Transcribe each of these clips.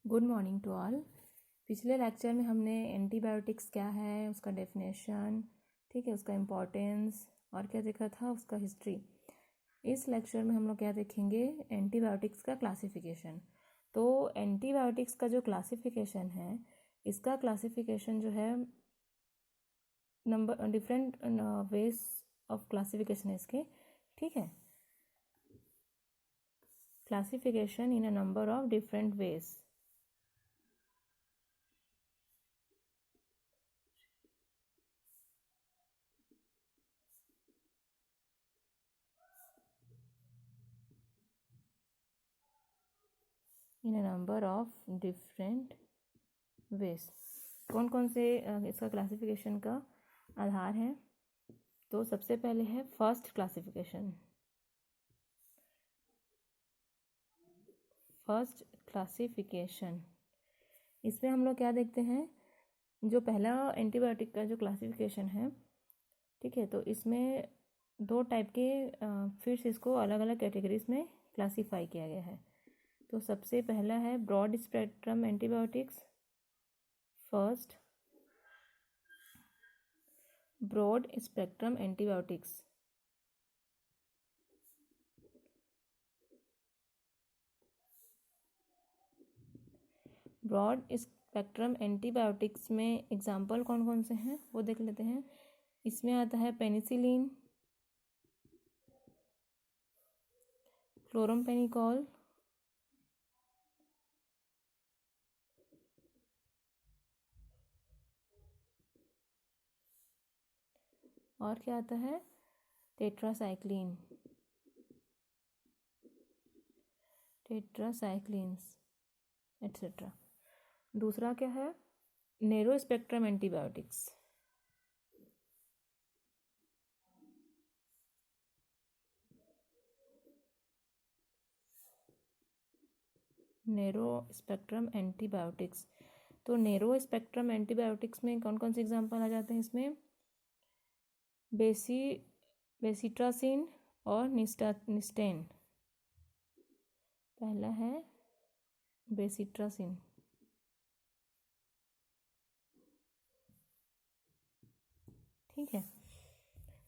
Good morning to all. पिछले lecture में हमने एंटीबायोटिक्स क्या है, उसका डेफिनेशन, ठीक है, उसका इम्पोर्टेंस और क्या देखा था, उसका हिस्ट्री। इस लेक्चर में हम लोग क्या देखेंगे, एंटीबायोटिक्स का क्लासिफिकेशन। तो एंटीबायोटिक्स का जो क्लासिफिकेशन है, इसका क्लासिफिकेशन जो है number different ways of classification है इसके, ठीक है। Classification in a number of different veg. In a number of different veg. कौन कौन से इसका क्लासिफिकेशन का आधार है? तो सबसे पहले है फर्स्ट क्लासिफिकेशन। फर्स्ट क्लासिफिकेशन, इसमें हम लोग क्या देखते हैं, जो पहला एंटीबायोटिक का जो क्लासिफिकेशन है, ठीक है, तो इसमें दो टाइप के फिर से इसको अलग अलग कैटेगरीज में क्लासीफाई किया गया है। तो सबसे पहला है broad spectrum antibiotics. First, broad spectrum antibiotics. Broad spectrum antibiotics में एग्जाम्पल कौन कौन से हैं वो देख लेते हैं। इसमें आता है पेनिसिलिन, क्लोरमपेनिकॉल, और क्या आता है, टेट्रासाइक्लिन, टेट्रासाइक्लिन्स एट्सेट्रा। दूसरा क्या है, narrow spectrum antibiotics. Narrow spectrum antibiotics, तो नैरो स्पेक्ट्रम एंटीबायोटिक्स में कौन कौन से एग्जाम्पल आ जाते हैं इसमें, बेसिट्रासिन और निस्टेन। पहला है बेसिट्रासिन, ठीक है।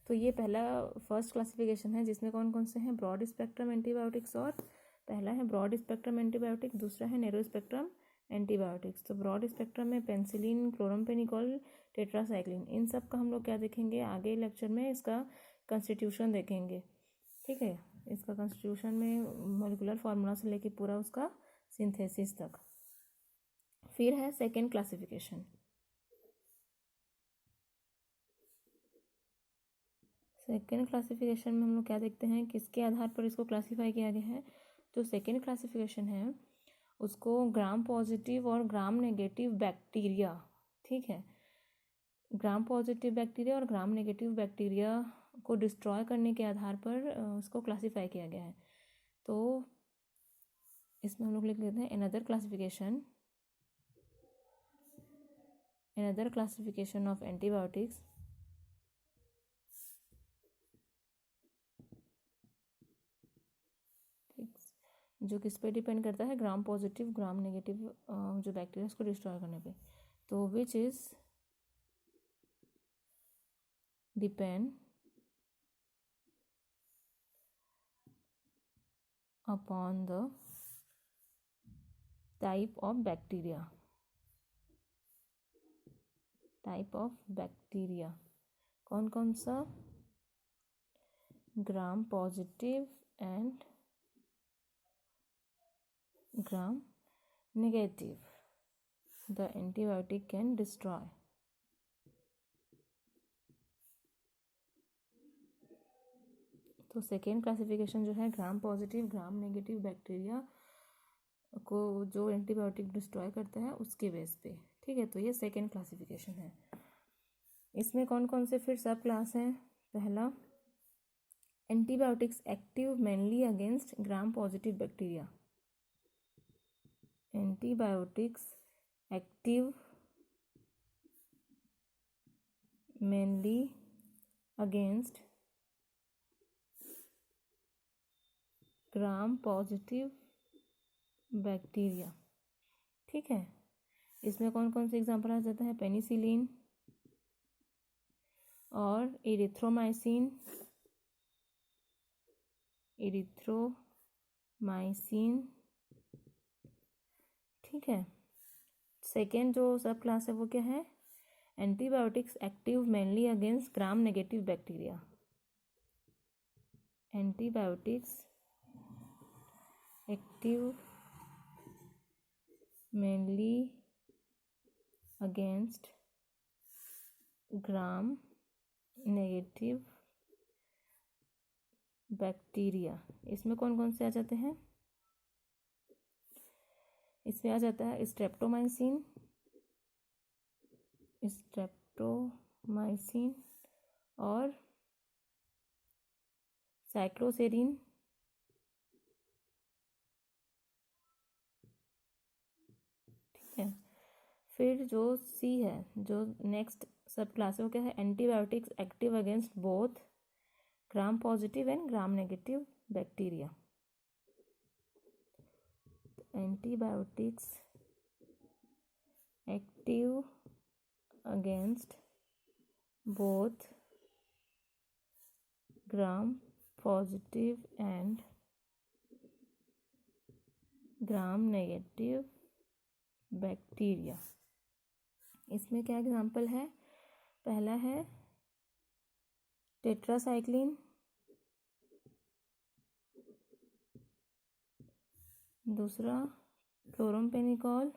तो ये पहला फर्स्ट क्लासिफिकेशन है जिसमें कौन कौन से हैं, ब्रॉड स्पेक्ट्रम एंटीबायोटिक्स, और पहला है ब्रॉड स्पेक्ट्रम एंटीबायोटिक, दूसरा है नैरो स्पेक्ट्रम एंटीबायोटिक्स। तो ब्रॉड स्पेक्ट्रम में पेनिसिलिन, क्लोरमपेनिकॉल, टेट्रासाइक्लिन, इन सब का हम लोग क्या देखेंगे आगे लेक्चर में, इसका कॉन्स्टिट्यूशन देखेंगे, ठीक है। इसका कॉन्स्टिट्यूशन में मॉलिक्यूलर फार्मूला से लेके पूरा उसका सिंथेसिस तक। फिर है सेकेंड क्लासिफिकेशन। सेकेंड क्लासिफिकेशन में हम लोग क्या देखते हैं, किसके आधार पर इसको क्लासीफाई किया गया है। जो सेकेंड क्लासिफिकेशन है उसको ग्राम पॉजिटिव और ग्राम नेगेटिव बैक्टीरिया, ठीक है, ग्राम पॉजिटिव बैक्टीरिया और ग्राम नेगेटिव बैक्टीरिया को डिस्ट्रॉय करने के आधार पर उसको क्लासीफाई किया गया है। तो इसमें हम लोग लिख लेते हैं अनदर क्लासिफिकेशन ऑफ एंटीबायोटिक्स, जो किस पे डिपेंड करता है, ग्राम पॉजिटिव ग्राम नेगेटिव जो बैक्टीरिया उसको डिस्ट्रॉय करने पे। तो which is depend upon the type of bacteria, type of bacteria कौन कौन सा, gram positive and gram negative, the antibiotic can destroy. तो सेकेंड क्लासिफिकेशन जो है, gram positive gram negative bacteria को जो एंटीबायोटिक डिस्ट्रॉय करता है उसके बेस पे, ठीक है। तो ये सेकेंड क्लासिफिकेशन है। इसमें कौन कौन से फिर सब क्लास हैं। पहला, antibiotics active mainly against gram positive bacteria. Antibiotics active mainly against gram positive bacteria. ठीक है। इसमें कौन कौन से एग्जाम्पल आ जाता है, पेनिसिलिन और इरिथ्रोमाइसिन, ठीक है। सेकेंड जो सब क्लास है वो क्या है, antibiotics active mainly against gram negative bacteria, antibiotics active mainly against gram negative bacteria. इसमें कौन कौन से आ जाते हैं, इसमें आ जाता है स्ट्रेप्टोमाइसिन और साइक्लोसेरिन, ठीक है। फिर जो सी है, जो नेक्स्ट सब क्लास है वो क्या है, antibiotics active against both gram positive and gram negative bacteria. Antibiotics active against both gram positive and gram negative bacteria. इसमें क्या एग्जाम्पल है, पहला है टेट्रासाइक्लिन, दूसरा क्लोरमपेनिकॉल,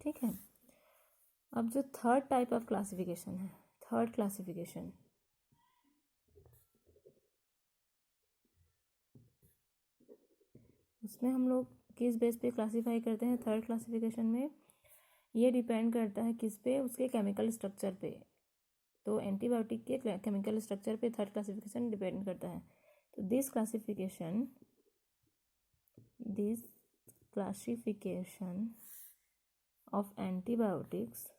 ठीक है। अब जो थर्ड टाइप ऑफ क्लासिफिकेशन है, थर्ड क्लासिफिकेशन, उसमें हम लोग किस बेस पे क्लासीफाई करते हैं, थर्ड क्लासिफिकेशन में ये डिपेंड करता है किस पे, उसके केमिकल स्ट्रक्चर पे। तो एंटीबायोटिक के केमिकल स्ट्रक्चर पे थर्ड क्लासिफिकेशन डिपेंड करता है। तो this classification of antibiotics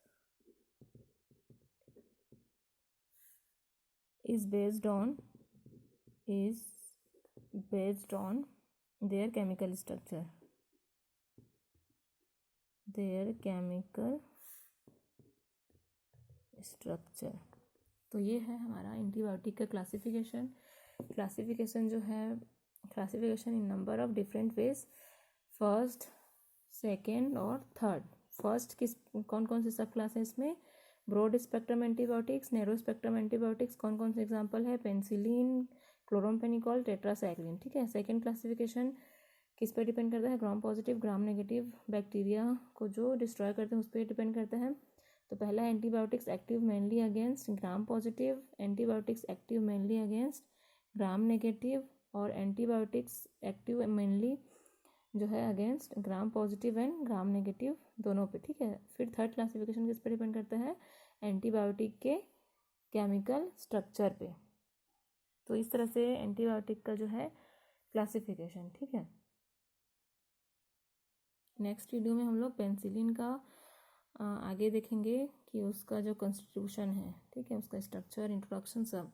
is based on their chemical structure, तो ये है हमारा एंटीबायोटिक का क्लासिफिकेशन जो है, classification in number of different ways, first, second और थर्ड। फर्स्ट किस कौन कौन से सब क्लास है इसमें, broad spectrum antibiotics, narrow spectrum antibiotics, कौन कौन से एग्जांपल है, पेनिसिलिन, क्लोरमपेनिकॉल, टेट्रासाइक्लिन, ठीक है। सेकेंड क्लासिफिकेशन किस पे डिपेंड करता है, gram positive gram negative bacteria को जो डिस्ट्रॉय करते हैं उस पर डिपेंड करता है। तो पहला antibiotics active mainly against gram positive, antibiotics active mainly against gram negative, और एंटीबायोटिक्स एक्टिव मेनली जो है against gram positive and gram negative दोनों पे, ठीक है। फिर थर्ड क्लासिफिकेशन किस पे डिपेंड करता है, एंटीबायोटिक के केमिकल स्ट्रक्चर पे। तो इस तरह से एंटीबायोटिक का जो है क्लासिफिकेशन, ठीक है। नेक्स्ट वीडियो में हम लोग पेनिसिलिन का आगे देखेंगे कि उसका जो कॉन्स्टिट्यूशन है, ठीक है, उसका स्ट्रक्चर, इंट्रोडक्शन सब।